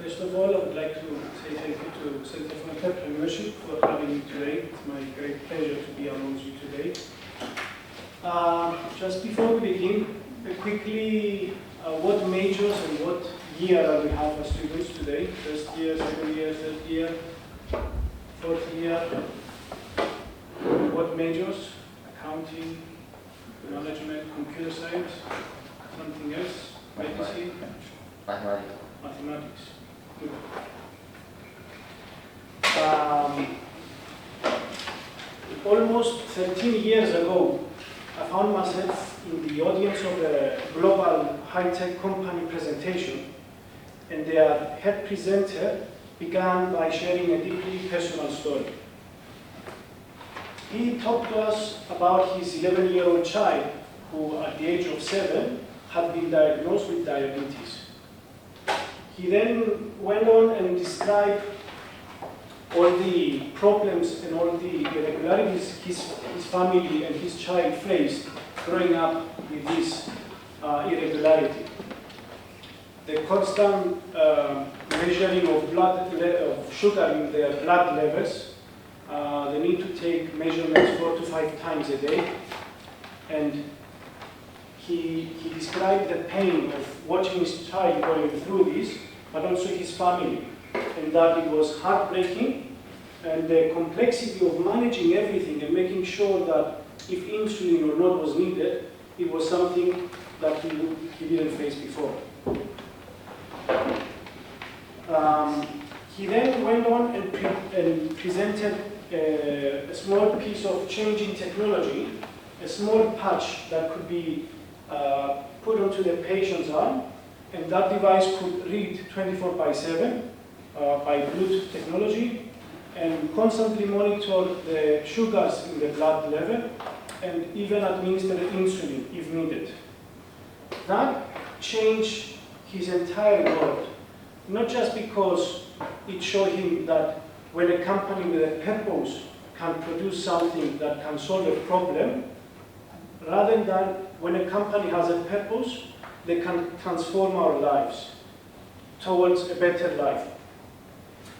First of all, I would like to say thank you to Center for Entrepreneurship for having me today. It's my great pleasure to be amongst you today. Just before we begin, quickly, what majors and what year do we have as students today? First year, second year, third year, fourth year. What majors? Accounting, management, computer science, something else, medicine? Mathematics. Mathematics. Good. Almost 13 years ago, I found myself in the audience of a global high-tech company presentation, and their head presenter began by sharing a deeply personal story. He talked to us about his 11-year-old child who, at the age of 7, had been diagnosed with diabetes. He then went on and described all the problems and all the irregularities his family and his child faced growing up with this irregularity. The constant measuring of sugar in their blood levels, they need to take measurements 4 to 5 times a day, and he described the pain of watching his child going through this, but also his family, and that it was heartbreaking, and the complexity of managing everything and making sure that if insulin or not was needed, it was something that he didn't face before. He then went on and presented a small piece of changing technology, a small patch that could be put onto the patient's arm, and that device could read 24/7 by Bluetooth technology and constantly monitor the sugars in the blood level and even administer insulin if needed. That changed his entire world, not just because it showed him that when a company with a purpose can produce something that can solve a problem, rather than when a company has a purpose, they can transform our lives towards a better life.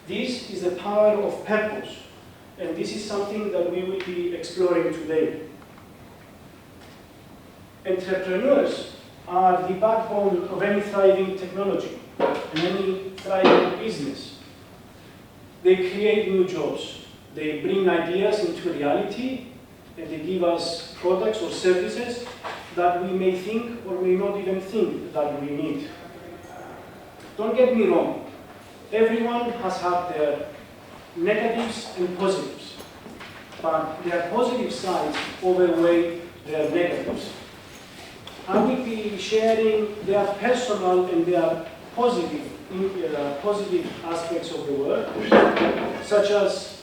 This is the power of purpose, and this is something that we will be exploring today. Entrepreneurs are the backbone of any thriving technology and any thriving business. They create new jobs, they bring ideas into reality, and they give us products or services that we may think or may not even think that we need. Don't get me wrong, everyone has had their negatives and positives, but their positive sides overweigh their negatives. I will be sharing their personal and their positive aspects of the work, such as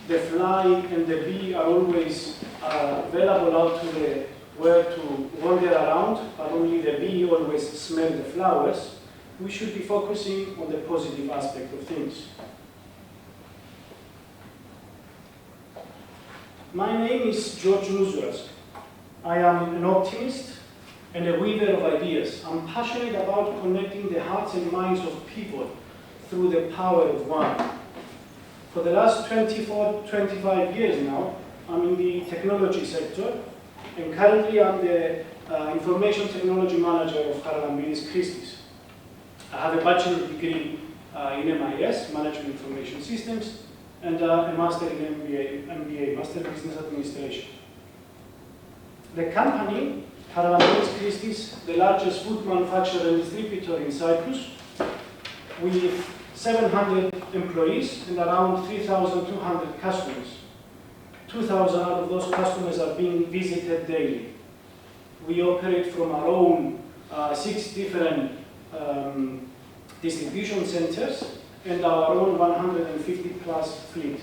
the fly and the bee are always available out to the world to wander around, but only the bee always smells the flowers. We should be focusing on the positive aspect of things. My name is Mouzouras. I am an optimist and a weaver of ideas. I'm passionate about connecting the hearts and minds of people through the power of one. For the last 25 years now, I'm in the technology sector, and currently I'm the information technology manager of Charalambides Christis. I have a bachelor degree in MIS, Management Information Systems, and a master in MBA, Master in Business Administration. The company, Charalambides Christis, the largest food manufacturer and distributor in Cyprus, with 700 employees and around 3,200 customers. 2,000 out of those customers are being visited daily. We operate from our own 6 different distribution centers and our own 150 plus fleet.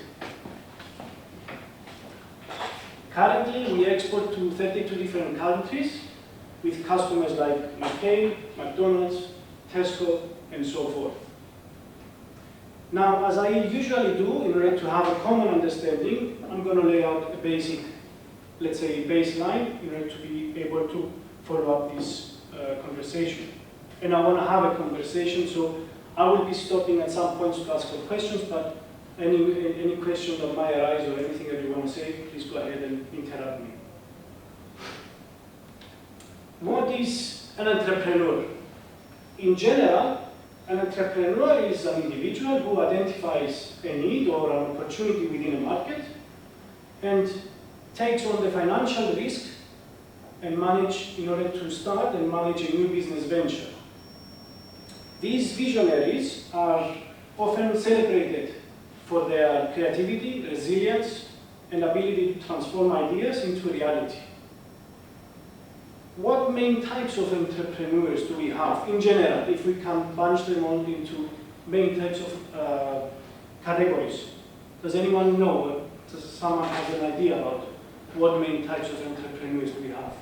Currently, we export to 32 different countries with customers like UK, McDonald's, Tesco, and so forth. Now, as I usually do, in order to have a common understanding, I'm going to lay out a basic, let's say, baseline in order to be able to follow up this conversation. And I want to have a conversation, so I will be stopping at some points to ask for questions, but any question that might arise or anything that you want to say, please go ahead and interrupt me. What is an entrepreneur? In general, an entrepreneur is an individual who identifies a need or an opportunity within a market and takes on the financial risk and in order to start and manage a new business venture. These visionaries are often celebrated for their creativity, resilience, and ability to transform ideas into reality. What main types of entrepreneurs do we have in general, if we can bunch them all into main types of categories? Does anyone know? Does someone have an idea about what main types of entrepreneurs do we have?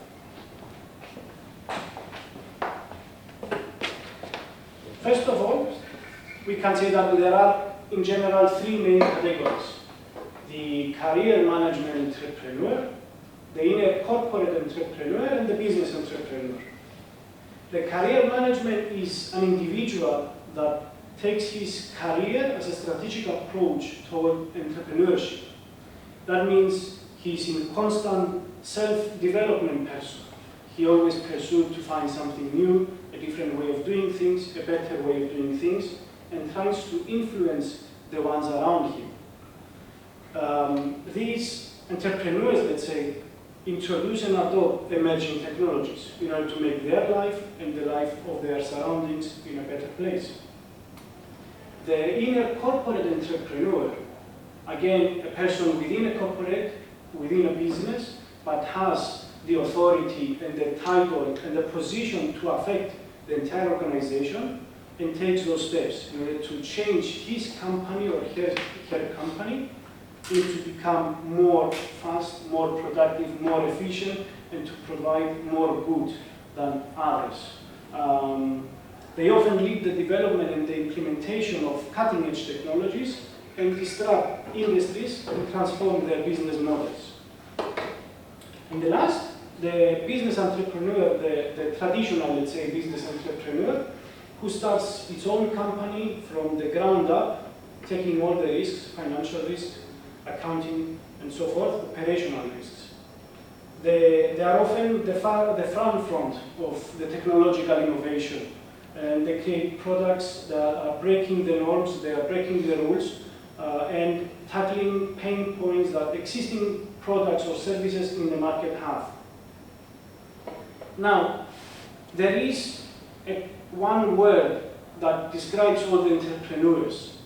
First of all, we can say that there are, in general, three main categories. The career management entrepreneur, the inner corporate entrepreneur, and the business entrepreneur. The career management is an individual that takes his career as a strategic approach toward entrepreneurship. That means he's in constant self-development person. He always pursues to find something new, a different way of doing things, a better way of doing things, and tries to influence the ones around him. These entrepreneurs, let's say, introduce and adopt emerging technologies in order to make their life and the life of their surroundings in a better place. The inner corporate entrepreneur, again, a person within a corporate, within a business, but has the authority and the title and the position to affect the entire organization, and takes those steps in order to change his company or her company to become more fast, more productive, more efficient, and to provide more good than others. They often lead the development and the implementation of cutting-edge technologies and disrupt industries and transform their business models. And the last, the business entrepreneur, the traditional, let's say, business entrepreneur, who starts its own company from the ground up, taking all the risks, financial risks, accounting, and so forth, operational risks. They are often the front of the technological innovation, and they create products that are breaking the norms, they are breaking the rules, and tackling pain points that existing products or services in the market have. Now, there is one word that describes all the entrepreneurs.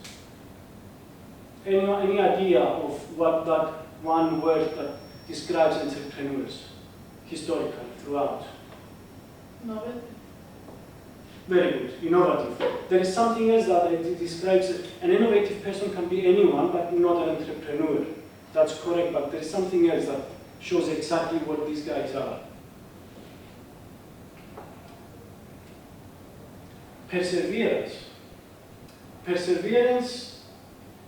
Any idea of what that one word that describes entrepreneurs historically throughout? Innovative. Very good, innovative. There is something else that it describes. An innovative person can be anyone, but not an entrepreneur. That's correct, but there is something else that shows exactly what these guys are. Perseverance. Perseverance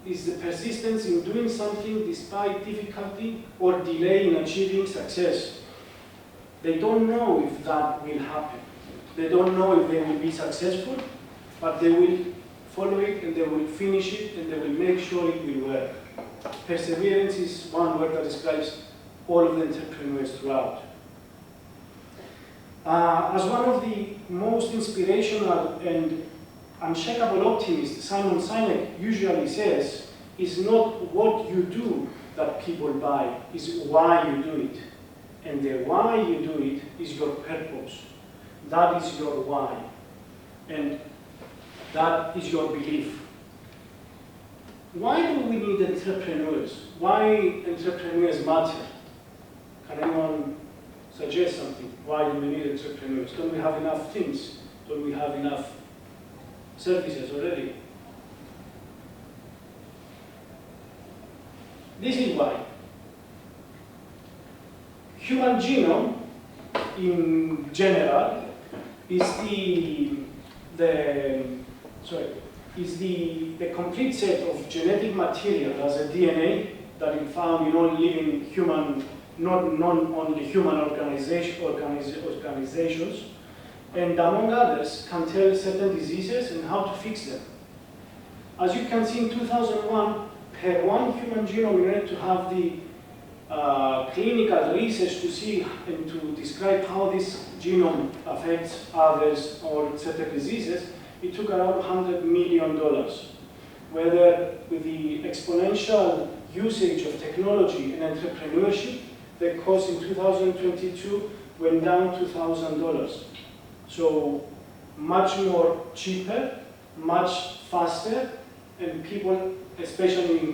is the persistence in doing something despite difficulty or delay in achieving success. They don't know if that will happen. They don't know if they will be successful, but they will follow it and they will finish it and they will make sure it will work. Perseverance is one word that describes all of the entrepreneurs throughout. As one of the most inspirational and unshakable optimists, Simon Sinek usually says, it's not what you do that people buy, it's why you do it. And the why you do it is your purpose. That is your why. And that is your belief. Why do we need entrepreneurs? Why entrepreneurs matter? Can anyone suggest something? Why do we need entrepreneurs? Don't we have enough things? Don't we have enough services already? This is why. Human genome, in general, is the complete set of genetic material as a DNA that is found in all living human, not only human organizations, and among others can tell certain diseases and how to fix them. As you can see in 2001, per one human genome, in order to have the clinical research to see and to describe how this genome affects others or certain diseases, it took around $100 million. Whether with the exponential usage of technology and entrepreneurship, the cost in 2022 went down to $1,000. So much more cheaper, much faster, and people, especially in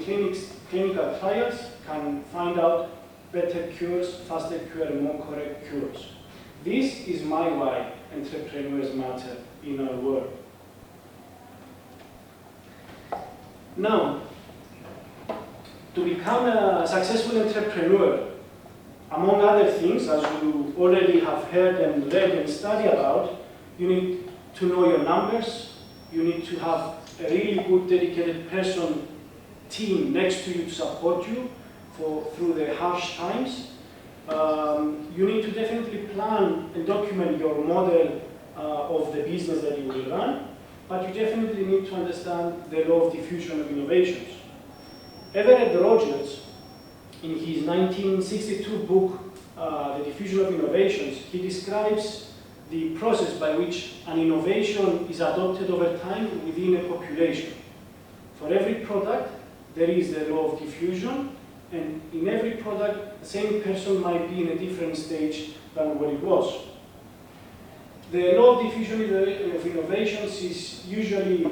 clinical trials, can find out better cures, faster cure, and more correct cures. This is my why entrepreneurs matter in our world. Now, to become a successful entrepreneur, among other things, as you already have heard and read and studied about, you need to know your numbers, you need to have a really good dedicated team next to you to support you through the harsh times. You need to definitely plan and document your model of the business that you will run, but you definitely need to understand the law of diffusion of innovations. Everett Rogers, in his 1962 book, The Diffusion of Innovations, he describes the process by which an innovation is adopted over time within a population. For every product, there is the law of diffusion, and in every product, the same person might be in a different stage than what it was. The law of diffusion of innovations is usually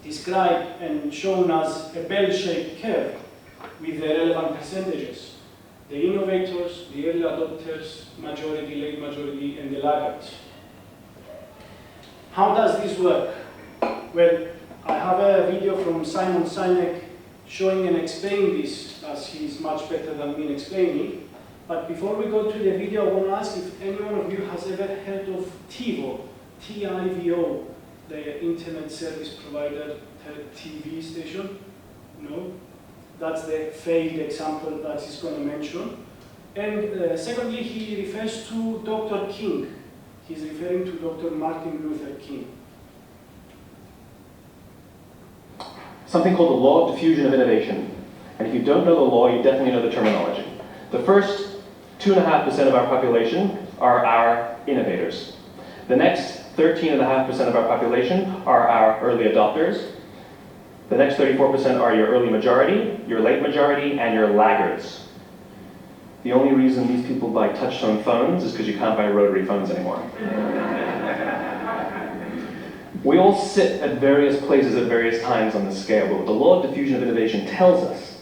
described and shown as a bell-shaped curve with the relevant percentages. The innovators, the early adopters, majority, late majority, and the laggards. How does this work? Well, I have a video from Simon Sinek showing and explaining this, as he's much better than me in explaining. But before we go to the video, I want to ask if any one of you has ever heard of TiVo, T-I-V-O, the internet service provider TV station? No? That's the failed example that he's going to mention. And secondly, he refers to Dr. King. He's referring to Dr. Martin Luther King. Something called the law of diffusion of innovation. And if you don't know the law, you definitely know the terminology. The first 2.5% of our population are our innovators. The next 13.5% of our population are our early adopters. The next 34% are your early majority, your late majority, and your laggards. The only reason these people buy touch-tone phones is because you can't buy rotary phones anymore. We all sit at various places at various times on the scale, but what the law of diffusion of innovation tells us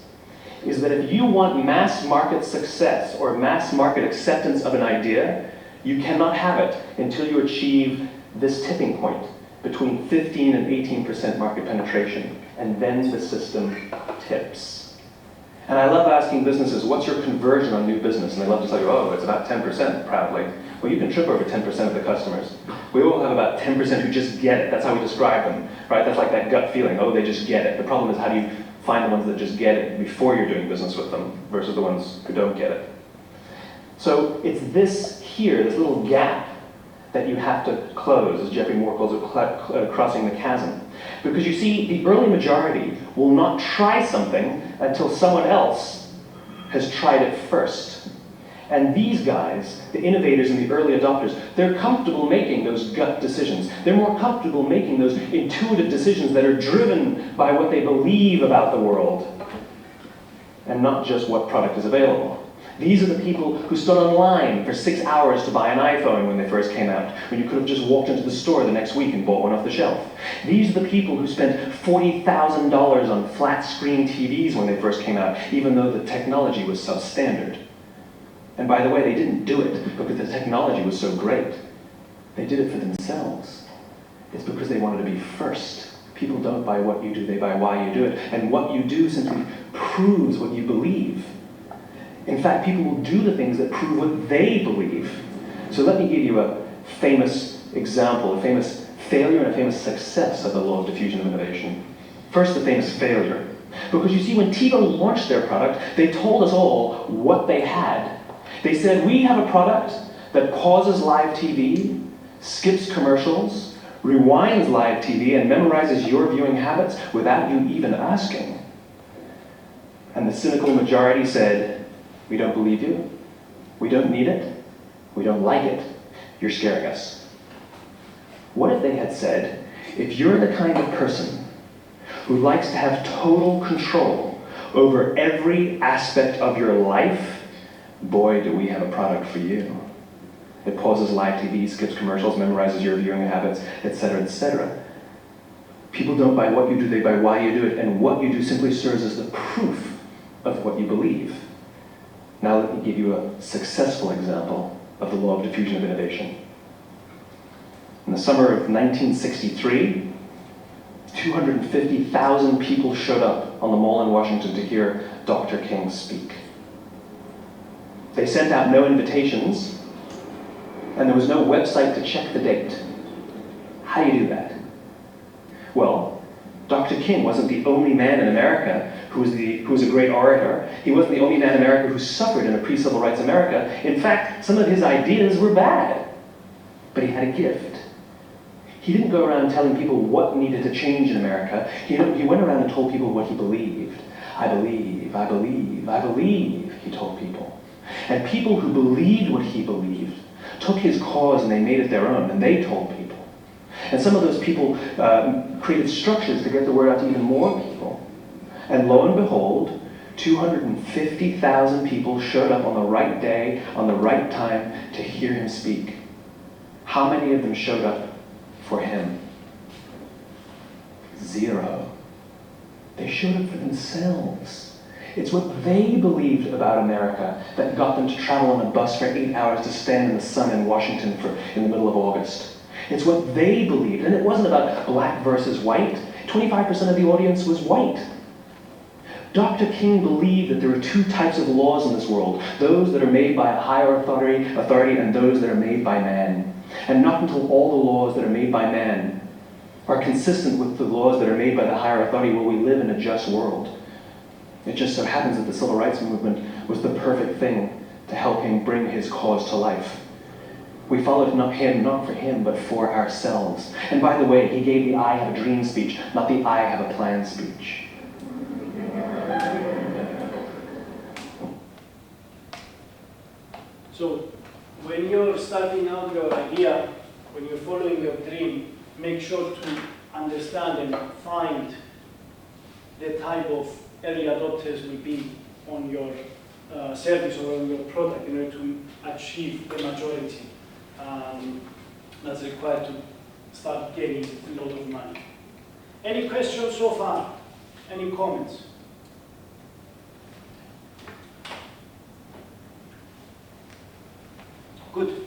is that if you want mass market success or mass market acceptance of an idea, you cannot have it until you achieve this tipping point between 15 and 18% market penetration, and then the system tips. And I love asking businesses, what's your conversion on new business? And they love to tell you, oh, it's about 10%, proudly. Well, you can trip over 10% of the customers. We all have about 10% who just get it. That's how we describe them, right? That's like that gut feeling, oh, they just get it. The problem is, how do you find the ones that just get it before you're doing business with them versus the ones who don't get it? So it's this here, this little gap, that you have to close, as Jeffrey Moore calls it, crossing the chasm. Because you see, the early majority will not try something until someone else has tried it first. And these guys, the innovators and the early adopters, they're comfortable making those gut decisions. They're more comfortable making those intuitive decisions that are driven by what they believe about the world, and not just what product is available. These are the people who stood online for 6 hours to buy an iPhone when they first came out, when you could have just walked into the store the next week and bought one off the shelf. These are the people who spent $40,000 on flat screen TVs when they first came out, even though the technology was substandard. And by the way, they didn't do it because the technology was so great. They did it for themselves. It's because they wanted to be first. People don't buy what you do, they buy why you do it. And what you do simply proves what you believe. In fact, people will do the things that prove what they believe. So let me give you a famous example, a famous failure and a famous success of the law of diffusion of innovation. First, the famous failure. Because you see, when TiVo launched their product, they told us all what they had. They said, we have a product that pauses live TV skips commercials, rewinds live TV, and memorizes your viewing habits without you even asking. And the cynical majority said, "We don't believe you. We don't need it. We don't like it. You're scaring us." What if they had said, "If you're the kind of person who likes to have total control over every aspect of your life, boy, do we have a product for you. It pauses live TV, skips commercials, memorizes your viewing habits, etc., etc." People don't buy what you do, they buy why you do it, and what you do simply serves as the proof of what you believe. Now let me give you a successful example of the law of diffusion of innovation. In the summer of 1963, 250,000 people showed up on the Mall in Washington to hear Dr. King speak. They sent out no invitations, and there was no website to check the date. How do you do that? Well, Dr. King wasn't the only man in America who was a great orator. He wasn't the only man in America who suffered in a pre-civil rights America. In fact, some of his ideas were bad, but he had a gift. He didn't go around telling people what needed to change in America. He went around and told people what he believed. I believe, I believe, I believe, he told people. And people who believed what he believed took his cause and they made it their own, and they told people. And some of those people created structures to get the word out to even more people. And lo and behold, 250,000 people showed up on the right day, on the right time, to hear him speak. How many of them showed up for him? 0. They showed up for themselves. It's what they believed about America that got them to travel on a bus for 8 hours to stand in the sun in Washington in the middle of August. It's what they believed, and it wasn't about black versus white. 25% of the audience was white. Dr. King believed that there are 2 types of laws in this world, those that are made by a higher authority and those that are made by man. And not until all the laws that are made by man are consistent with the laws that are made by the higher authority will we live in a just world. It just so happens that the civil rights movement was the perfect thing to help him bring his cause to life. We followed him not for him, but for ourselves. And by the way, he gave the I have a dream speech, not the I have a plan speech. So, when you're starting out your idea, when you're following your dream, make sure to understand and find the type of early adopters will be on your service or on your product in order to achieve the majority that's required to start getting a lot of money. Any questions so far? Any comments? Good.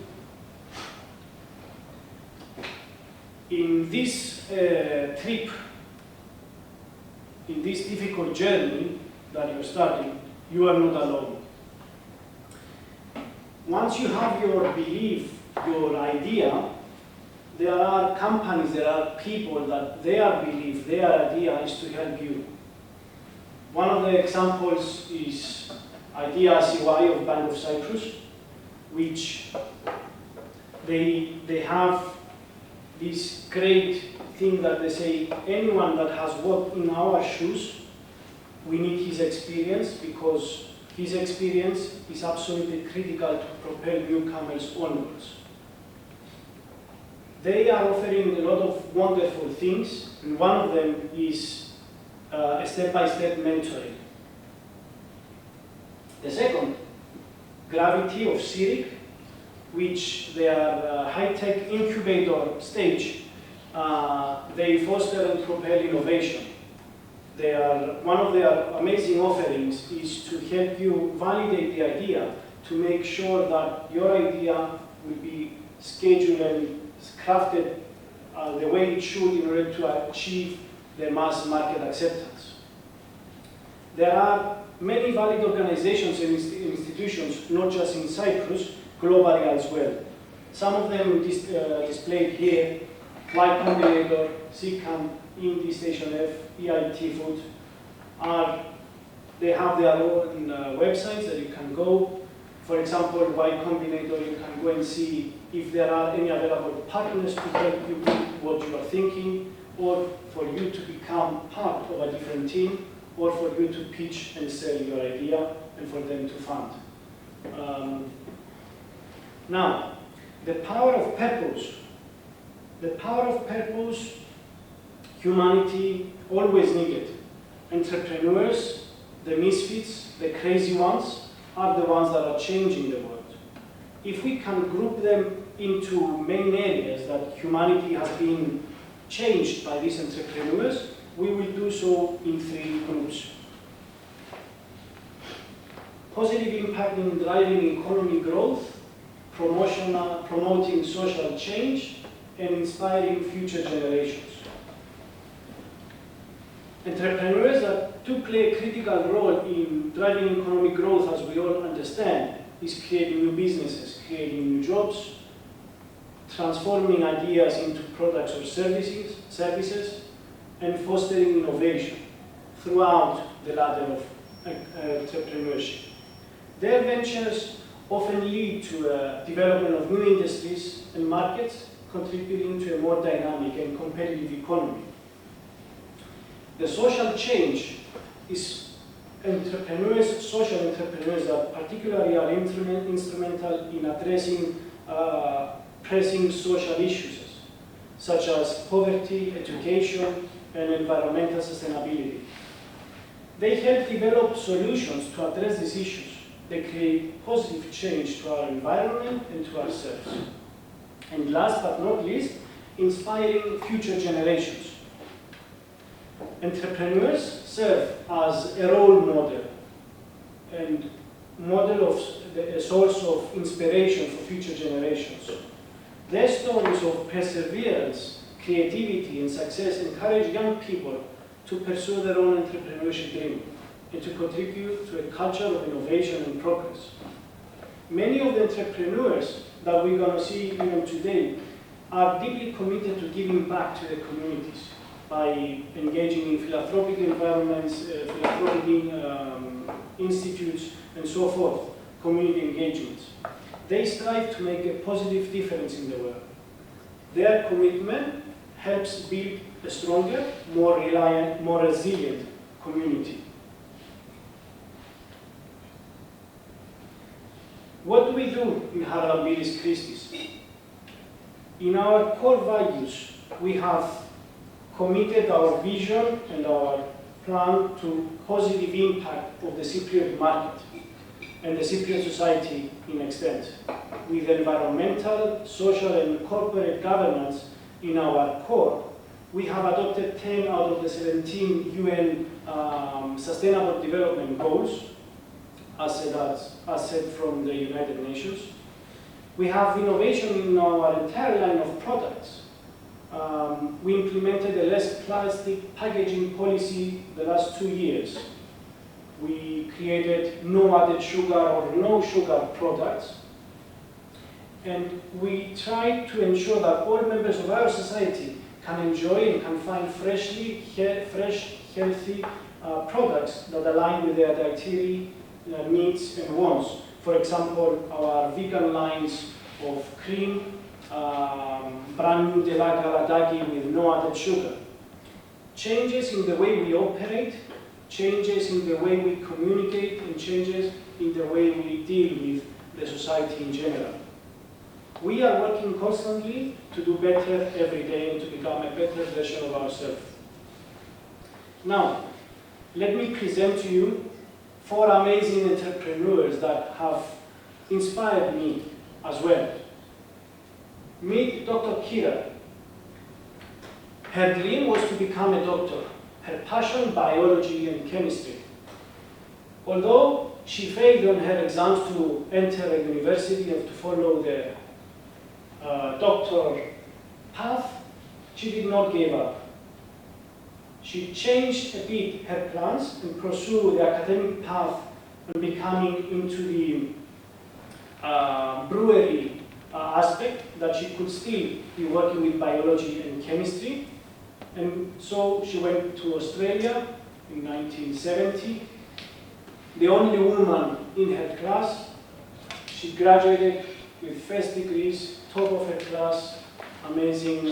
In this trip, in this difficult journey that you're starting, you are not alone. Once you have your belief, your idea, there are companies, there are people that their belief, their idea is to help you. One of the examples is Idea CY of Bank of Cyprus, which they have this great thing that they say, anyone that has walked in our shoes, we need his experience because his experience is absolutely critical to propel newcomers onwards. They are offering a lot of wonderful things, and one of them is a step-by-step mentoring. The second, Gravity of Zurich, which they are high-tech incubator stage, they foster and propel innovation. One of their amazing offerings is to help you validate the idea to make sure that your idea will be scheduled and crafted the way it should in order to achieve the mass market acceptance. There are many valid organizations and institutions, not just in Cyprus, globally as well. Some of them displayed here, Y Combinator, CCAM, Indie Station F, EIT Food, they have their own websites that you can go. For example, Y Combinator, you can go and see if there are any available partners to help you with what you are thinking, or for you to become part of a different team, or for you to pitch and sell your idea, and for them to fund. Now, the power of purpose. The power of purpose, humanity always needed. Entrepreneurs, the misfits, the crazy ones, are the ones that are changing the world. If we can group them into main areas that humanity has been changed by these entrepreneurs, we will do so in 3 groups. Positive impact in driving economic growth, promoting social change, and inspiring future generations. Entrepreneurs that do play a critical role in driving economic growth, as we all understand, is creating new businesses, creating new jobs, transforming ideas into products or services, and fostering innovation throughout the ladder of entrepreneurship. Their ventures often lead to development of new industries and markets, contributing to a more dynamic and competitive economy. The social change is social entrepreneurs that particularly are instrumental in addressing pressing social issues, such as poverty, education, and environmental sustainability. They help develop solutions to address these issues. They create positive change to our environment and to ourselves. And last but not least, inspiring future generations. Entrepreneurs serve as a role model and a source of inspiration for future generations. Their stories of perseverance, creativity, and success encourage young people to pursue their own entrepreneurship dream and to contribute to a culture of innovation and progress. Many of the entrepreneurs that we're going to see even today are deeply committed to giving back to their communities by engaging in philanthropic environments, philanthropic institutes, and so forth, community engagements. They strive to make a positive difference in the world. Their commitment helps build a stronger, more reliant, more resilient community. What do we do in Charalambides Christis? In our core values, we have committed our vision and our plan to positive impact of the Cypriot market and the Cypriot society in extent, with environmental, social, and corporate governance in our core. We have adopted 10 out of the 17 UN Sustainable Development Goals, as said from the United Nations. We have innovation in our entire line of products. We implemented a less plastic packaging policy the last 2 years. We created no added sugar or no sugar products. And we try to ensure that all members of our society can enjoy and can find fresh, healthy products that align with their dietary needs and wants. For example, our vegan lines of cream, brand new Delaga Radagi with no added sugar. Changes in the way we operate, changes in the way we communicate, and changes in the way we deal with the society in general. We are working constantly to do better every day and to become a better version of ourselves. Now, let me present to you 4 amazing entrepreneurs that have inspired me as well. Meet Dr. Kira. Her dream was to become a doctor. Her passion, biology and chemistry. Although she failed on her exams to enter a university and to follow the doctor path, she did not give up. She changed a bit her plans and pursued the academic path and becoming into the brewery aspect, that she could still be working with biology and chemistry. And so she went to Australia in 1970, the only woman in her class, She graduated with first degrees, top of her class, amazing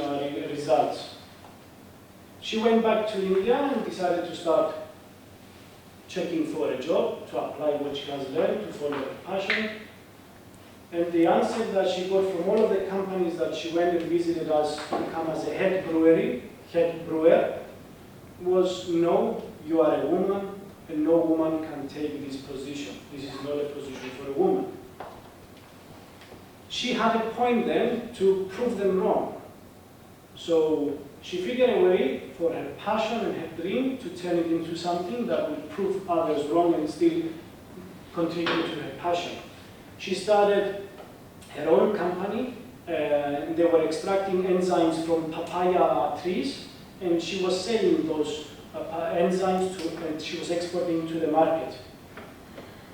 results. She went back to India and decided to start checking for a job, to apply what she has learned, to follow her passion. And the answer that she got from all of the companies that she went and visited us to become as a head brewer, was no, you are a woman, and no woman can take this position. This is not a position for a woman. She had a point then to prove them wrong. So she figured a way for her passion and her dream to turn it into something that would prove others wrong and still contribute to her passion. She started her own company. They were extracting enzymes from papaya trees, and she was selling those enzymes and she was exporting to the market.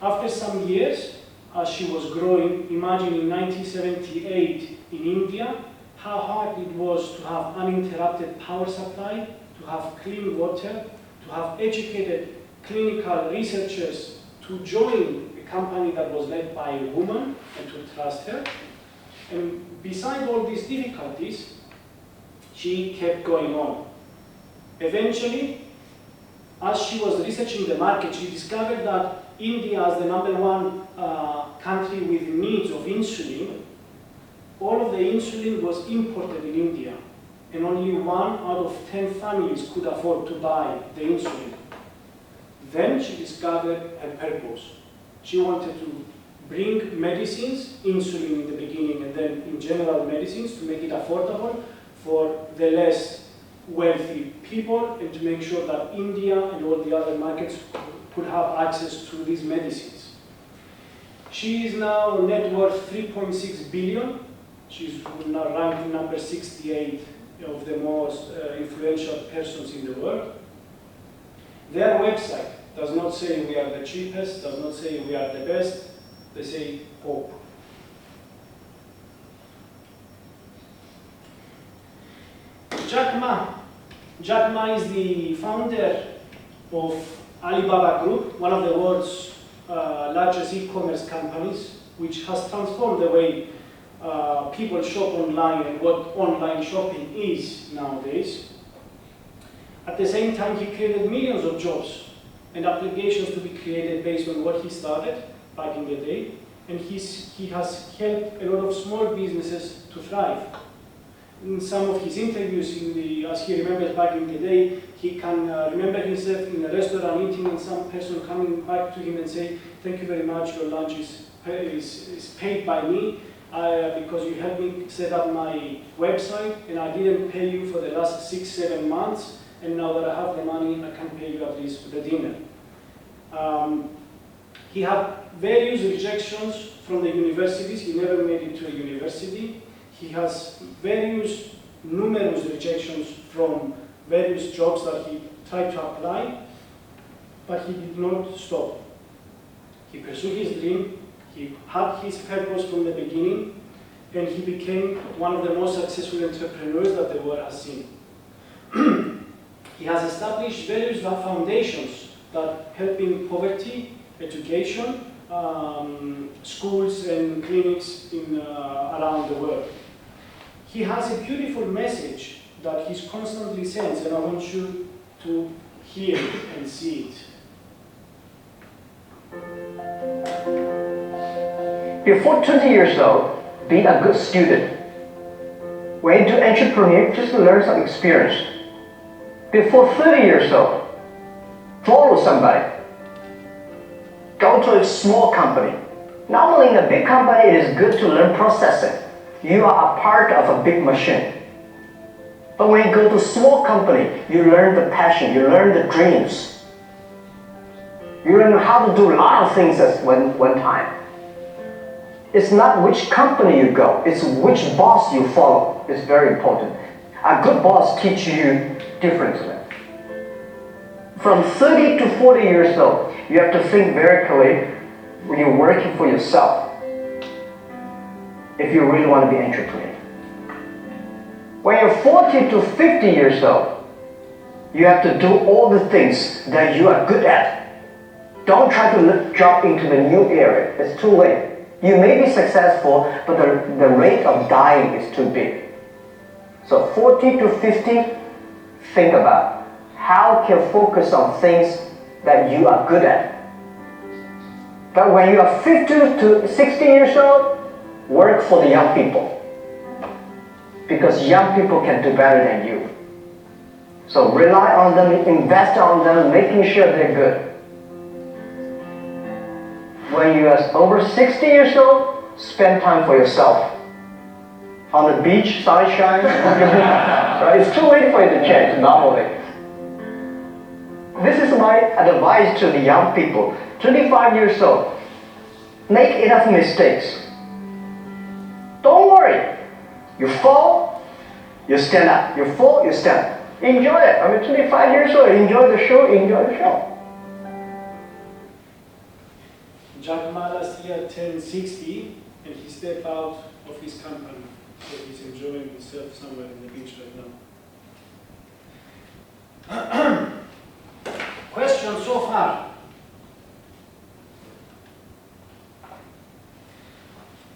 After some years, as she was growing, imagine in 1978 in India, how hard it was to have uninterrupted power supply, to have clean water, to have educated clinical researchers to join a company that was led by a woman and to trust her. And beside all these difficulties, she kept going on. Eventually, as she was researching the market, she discovered that India, as the #1 country with needs of insulin, all of the insulin was imported in India, and only 1 out of 10 families could afford to buy the insulin. Then she discovered her purpose. She wanted to bring medicines, insulin in the beginning, and then in general medicines, to make it affordable for the less wealthy people, and to make sure that India and all the other markets could have access to these medicines. She is now net worth 3.6 billion. She's now ranked number 68 of the most influential persons in the world. Their website does not say we are the cheapest, does not say we are the best, they say hope. Jack Ma is the founder of Alibaba Group, one of the world's largest e-commerce companies, which has transformed the way people shop online and what online shopping is nowadays. At the same time, he created millions of jobs and applications to be created based on what he started back in the day, and he has helped a lot of small businesses to thrive. In some of his interviews, as he remembers back in the day, he can remember himself in a restaurant eating and some person coming back to him and say, "Thank you very much, your lunch is paid by me because you helped me set up my website, and I didn't pay you for the last 6-7 months, and now that I have the money, I can pay you at least for the dinner." He had various rejections from the universities. He never made it to a university. He has numerous rejections from various jobs that he tried to apply, but he did not stop. He pursued his dream, he had his purpose from the beginning, and he became one of the most successful entrepreneurs that the world has seen. He has established various foundations that help in poverty, education, schools and clinics around the world. He has a beautiful message that he constantly sends, and I want you to hear it and see it. Before 20 years old, be a good student. When you do entrepreneur, just learn some experience. Before 30 years old, follow somebody. Go to a small company. Normally in a big company, it is good to learn processing. You are a part of a big machine. But when you go to a small company, you learn the passion, you learn the dreams. You learn how to do a lot of things at one time. It's not which company you go, it's which boss you follow. It's very important. A good boss teaches you differently. From 30 to 40 years old, you have to think very clearly when you're working for yourself. If you really want to be an entrepreneur. When you're 40 to 50 years old, you have to do all the things that you are good at. Don't try to jump into the new area. It's too late. You may be successful, but the rate of dying is too big. So 40 to 50, think about how can focus on things that you are good at. But when you are 50 to 60 years old, work for the young people. Because young people can do better than you. So rely on them, invest on them, making sure they're good. When you are over 60 years old, spend time for yourself. On the beach, sunshine, right? It's too late for you to change, normally. This is my advice to the young people, 25 years old. Make enough mistakes. Don't worry. You fall, you stand up. You fall, you stand up. Enjoy it. I mean, 25 years old, enjoy the show, enjoy the show. Jack Ma last year turned 60 and he stepped out of his company. So he's enjoying himself somewhere on the beach right now. Questions so far?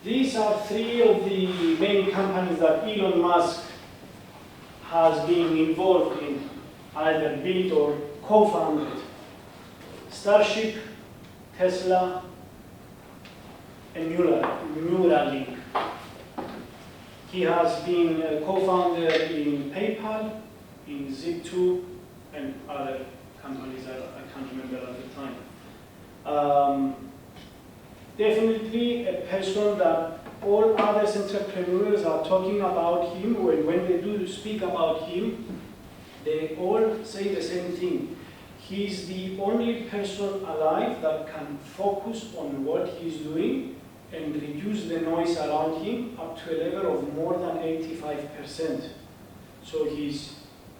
These are three of the main companies that Elon Musk has been involved in, either built or co-founded. Starship, Tesla, and Neuralink. He has been a co-founder in PayPal, in Zip2, and other companies I can't remember at the time. Definitely a person that all other entrepreneurs are talking about him, and when they do speak about him, they all say the same thing. He's the only person alive that can focus on what he's doing and reduce the noise around him up to a level of more than 85%. So he's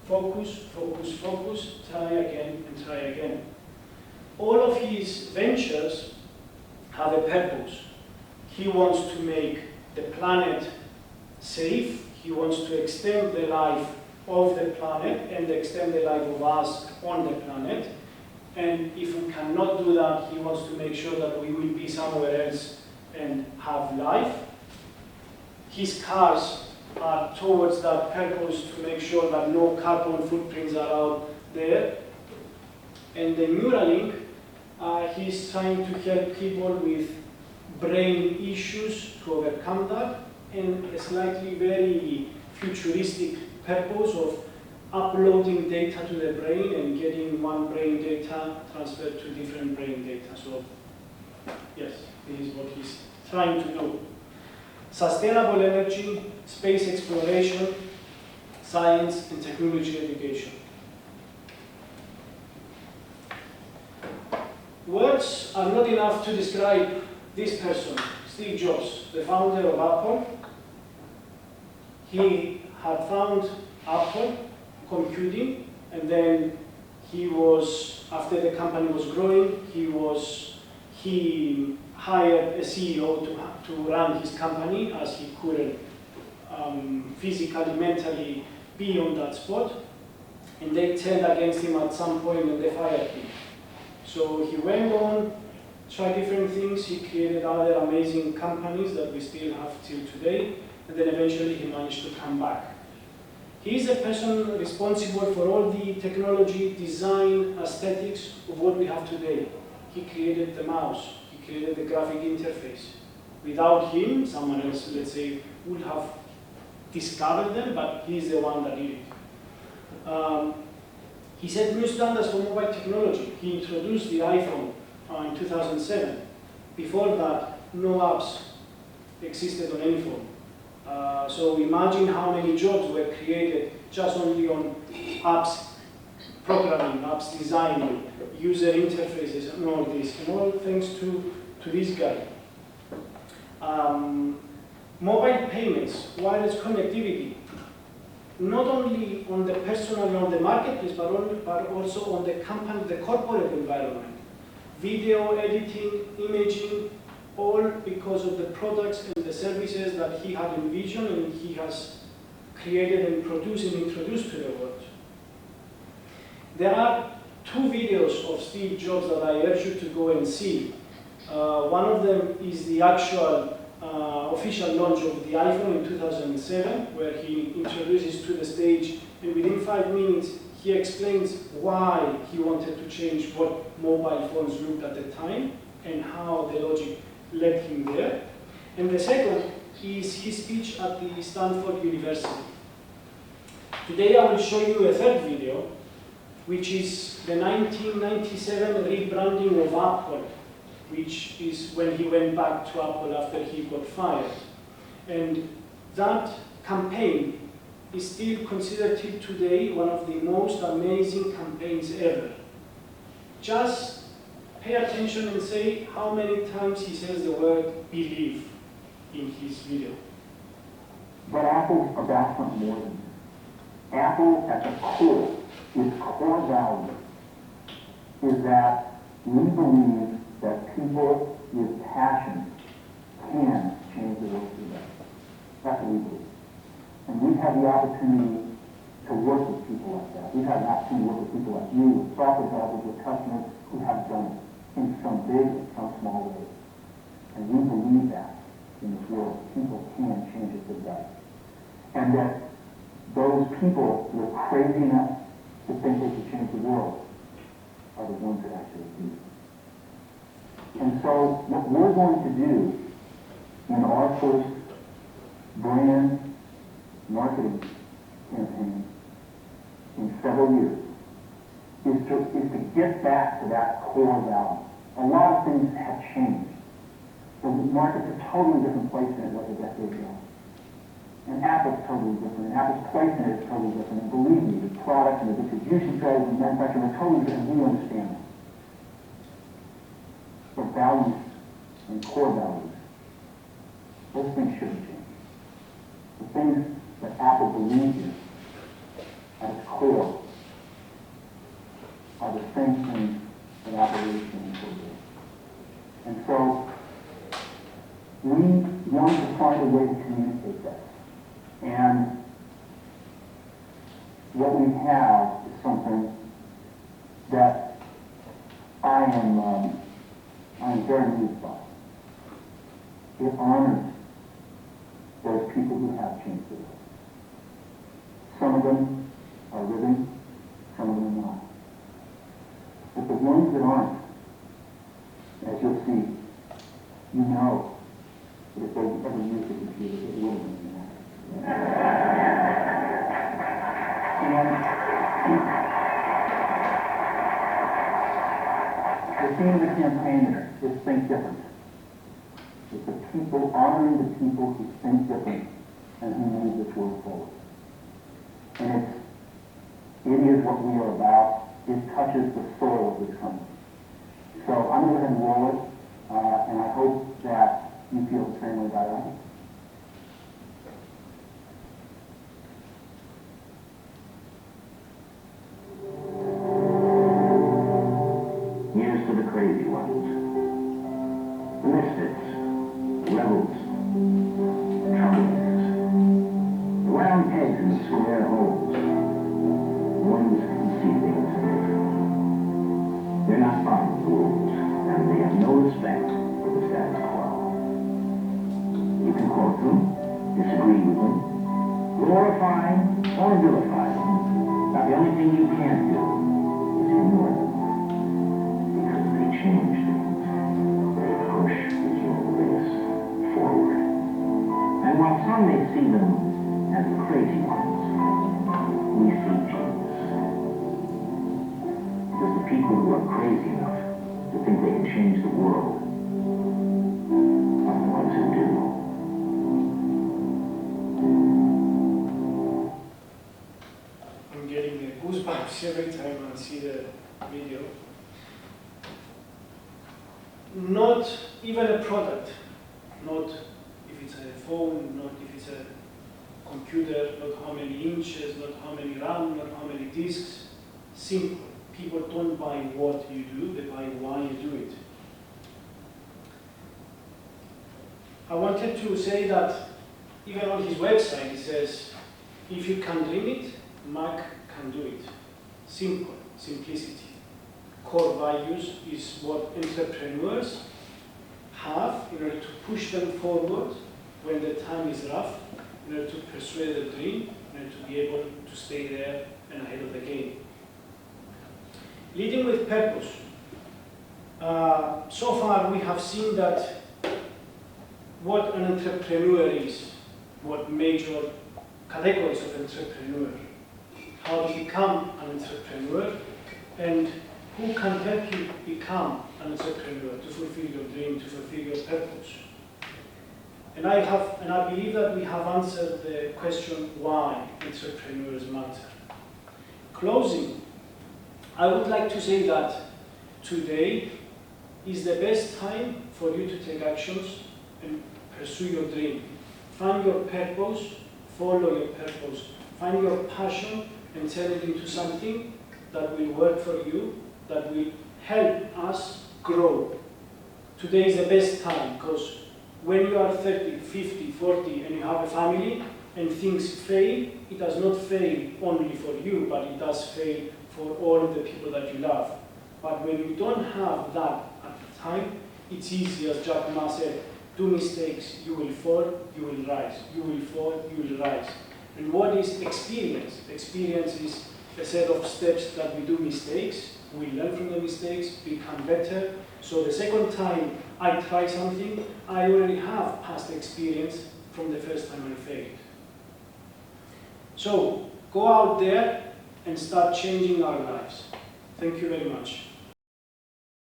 focus, focus, focus, try again and try again. All of his ventures have a purpose. He wants to make the planet safe. He wants to extend the life of the planet and extend the life of us on the planet. And if we cannot do that, he wants to make sure that we will be somewhere else and have life. His cars are towards that purpose to make sure that no carbon footprints are out there. And the Neuralink, he's trying to help people with brain issues to overcome that, and a slightly very futuristic purpose of uploading data to the brain and getting one brain data transferred to different brain data. So yes, this is what he's trying to do. Sustainable energy, space exploration, science and technology education. Words are not enough to describe this person, Steve Jobs, the founder of Apple. He had found Apple computing, and then he was, after the company was growing, he hired a CEO to run his company, as he couldn't physically, mentally be on that spot. And they turned against him at some point and they fired him. So he went on, tried different things. He created other amazing companies that we still have till today. And then eventually he managed to come back. He's the person responsible for all the technology, design, aesthetics of what we have today. He created the mouse. He created the graphic interface. Without him, someone else, let's say, would have discovered them, but he's the one that did it. He set new standards for mobile technology. He introduced the iPhone in 2007. Before that, no apps existed on any phone. So imagine how many jobs were created just only on apps programming, apps designing, user interfaces, and all this, and all thanks to this guy. Mobile payments, wireless connectivity, not only on the personal, on the marketplace, but also on the company, the corporate environment. Video editing, imaging, all because of the products and the services that he had envisioned and he has created and produced and introduced to the world. There are two videos of Steve Jobs that I urge you to go and see. One of them is the actual official launch of the iPhone in 2007, where he introduces to the stage, and within 5 minutes, he explains why he wanted to change what mobile phones looked at the time and how the logic led him there. And the second is his speech at the Stanford University. Today I will show you a third video, which is the 1997 rebranding of Apple, which is when he went back to Apple after he got fired. And that campaign is still considered till today one of the most amazing campaigns ever. Just pay attention and say how many times he says the word believe in his video. But Apple's about something more than that. Apple at the core, its core value is that we believe that people with passion can change the world for the better. That's what we believe. And we've had the opportunity to work with people like that. We've had an opportunity to work with people like you, with software developers, with customers who have done it in some big and some small ways. And we believe that in this world, people can change it for the better. And that those people who are crazy enough to think they can change the world are the ones that actually do. And so what we're going to do in our first brand marketing campaign in several years is to get back to that core value. A lot of things have changed. The market's a totally different place than it was a decade ago. And Apple's totally different, and Apple's place in it is totally different. And believe me, the products and the distribution strategies and manufacturing are totally different. We understand that. But values and core values, those things shouldn't change. The things that Apple believes in at its core are the same things that Apple really stands for. And so we want to find a way to communicate that. And what we have is something that I am very moved by. It honors those people who have changed the world. Some of them are living, some of them are not. But the ones that aren't, as you'll see, you know that if they ever use the computer, it will be that. And the theme of the campaign is think different. It's the people, honoring the people who think different and who move this world forward. And it is what we are about. It touches the soul of this company. So I'm going to go ahead and roll it, and I hope that you feel the same way about it. Here's to the crazy ones, the misfits, the rebels, the troublemakers, the round pegs in the square holes, the ones who can see things differently. They're not following the rules, and they have no respect for the status quo. You can quote them, disagree with them, glorify or vilify them, but the only thing you can't do is ignore them. Because they change things. They push the human race forward. And while some may see them as the crazy ones, we see genius. Because the people who are crazy enough to think they can change the world are the ones who do. I'm getting the goosebumps every time I see the video. Not even a product, not if it's a phone, not if it's a computer, not how many inches, not how many RAM, not how many disks. Simple. People don't buy what you do, they buy why you do it. I wanted to say that even on his website it says, if you can dream it, Mac can do it. Simple, simplicity. Core values is what entrepreneurs have in order to push them forward when the time is rough, in order to pursue the dream, in order to be able to stay there and ahead of the game. Leading with purpose. So far we have seen that what an entrepreneur is, what major categories of entrepreneur, how to become an entrepreneur, and who can help you become an entrepreneur to fulfill your dream, to fulfill your purpose. And I believe that we have answered the question why entrepreneurs matter. Closing, I would like to say that today is the best time for you to take actions and pursue your dream. Find your purpose, follow your purpose, find your passion and turn it into something that will work for you, that will help us grow. Today is the best time because when you are 30, 50, 40 and you have a family and things fail, it does not fail only for you, but it does fail for all of the people that you love. But when you don't have that at the time, it's easy, as Jack Ma said, do mistakes, you will fall, you will rise. You will fall, you will rise. And what is experience? Experience is a set of steps that we do mistakes, we learn from the mistakes, become better. So the second time I try something, I already have past experience from the first time I failed. So go out there and start changing our lives. Thank you very much.